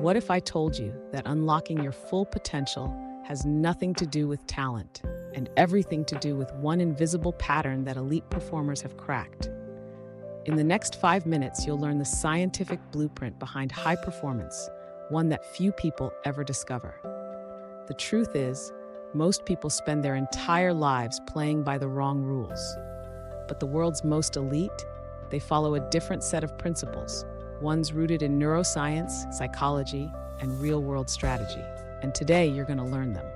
What if I told you that unlocking your full potential has nothing to do with talent and everything to do with one invisible pattern that elite performers have cracked? In the next 5 minutes, you'll learn the scientific blueprint behind high performance, one that few people ever discover. The truth is, most people spend their entire lives playing by the wrong rules. But the world's most elite, they follow a different set of principles, ones rooted in neuroscience, psychology, and real-world strategy. And today, you're going to learn them.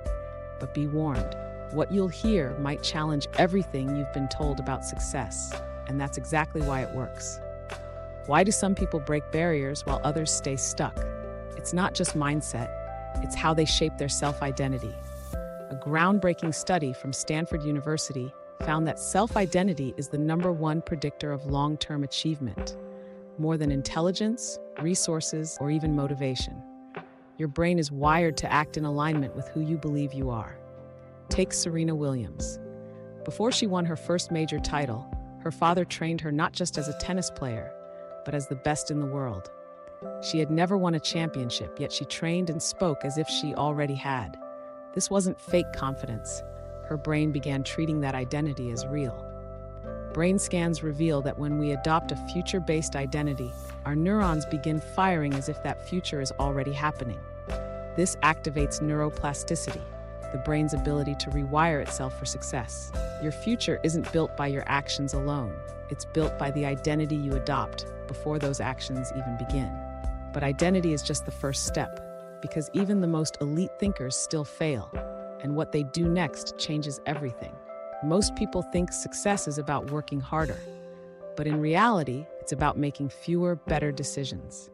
But be warned, what you'll hear might challenge everything you've been told about success, and that's exactly why it works. Why do some people break barriers while others stay stuck? It's not just mindset, it's how they shape their self-identity. A groundbreaking study from Stanford University found that self-identity is the #1 predictor of long-term achievement, more than intelligence, resources, or even motivation. Your brain is wired to act in alignment with who you believe you are. Take Serena Williams. Before she won her first major title, her father trained her not just as a tennis player, but as the best in the world. She had never won a championship, yet she trained and spoke as if she already had. This wasn't fake confidence. Her brain began treating that identity as real. Brain scans reveal that when we adopt a future-based identity, our neurons begin firing as if that future is already happening. This activates neuroplasticity, the brain's ability to rewire itself for success. Your future isn't built by your actions alone. It's built by the identity you adopt before those actions even begin. But identity is just the first step, because even the most elite thinkers still fail, and what they do next changes everything. Most people think success is about working harder, but in reality, it's about making fewer, better decisions.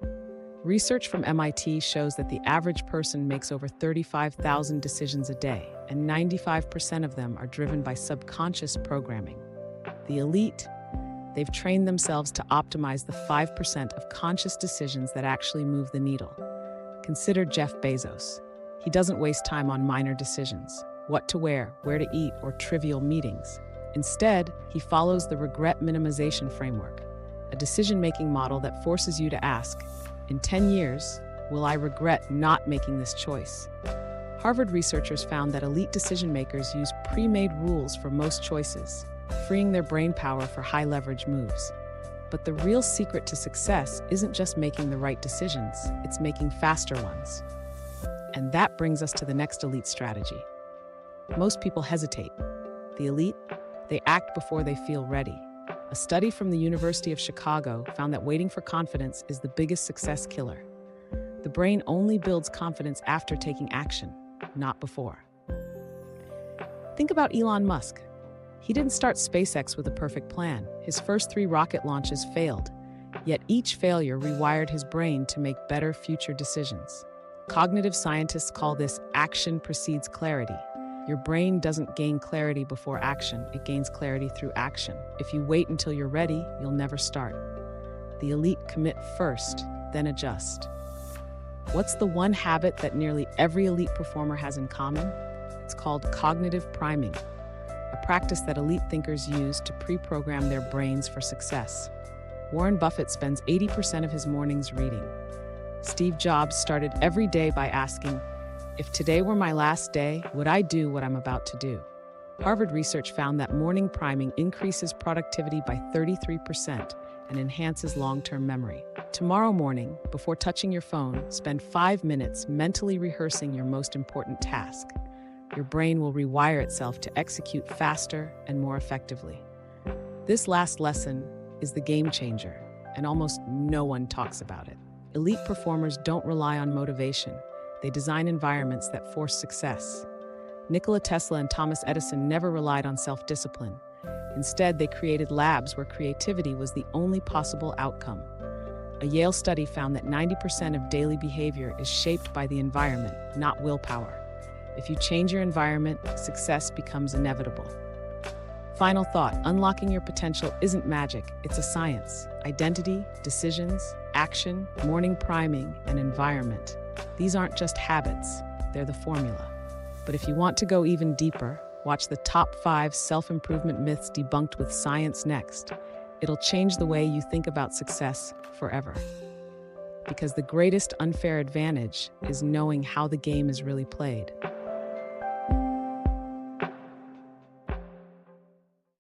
Research from MIT shows that the average person makes over 35,000 decisions a day, and 95% of them are driven by subconscious programming. The elite, they've trained themselves to optimize the 5% of conscious decisions that actually move the needle. Consider Jeff Bezos. He doesn't waste time on minor decisions, what to wear, where to eat, or trivial meetings. Instead, he follows the regret minimization framework, a decision-making model that forces you to ask, in 10 years, will I regret not making this choice? Harvard researchers found that elite decision-makers use pre-made rules for most choices, freeing their brain power for high-leverage moves. But the real secret to success isn't just making the right decisions, it's making faster ones. And that brings us to the next elite strategy. Most people hesitate. The elite, they act before they feel ready. A study from the University of Chicago found that waiting for confidence is the biggest success killer. The brain only builds confidence after taking action, not before. Think about Elon Musk. He didn't start SpaceX with a perfect plan. His first 3 rocket launches failed, yet each failure rewired his brain to make better future decisions. Cognitive scientists call this action precedes clarity. Your brain doesn't gain clarity before action, it gains clarity through action. If you wait until you're ready, you'll never start. The elite commit first, then adjust. What's the one habit that nearly every elite performer has in common? It's called cognitive priming, a practice that elite thinkers use to pre-program their brains for success. Warren Buffett spends 80% of his mornings reading. Steve Jobs started every day by asking, if today were my last day, would I do what I'm about to do? Harvard research found that morning priming increases productivity by 33% and enhances long-term memory. Tomorrow morning, before touching your phone, spend 5 minutes mentally rehearsing your most important task. Your brain will rewire itself to execute faster and more effectively. This last lesson is the game changer, and almost no one talks about it. Elite performers don't rely on motivation. They design environments that force success. Nikola Tesla and Thomas Edison never relied on self-discipline. Instead, they created labs where creativity was the only possible outcome. A Yale study found that 90% of daily behavior is shaped by the environment, not willpower. If you change your environment, success becomes inevitable. Final thought, unlocking your potential isn't magic, it's a science. Identity, decisions, action, morning priming, and environment. These aren't just habits, they're the formula. But if you want to go even deeper, watch the top 5 self-improvement myths debunked with science next. It'll change the way you think about success forever. because the greatest unfair advantage is knowing how the game is really played.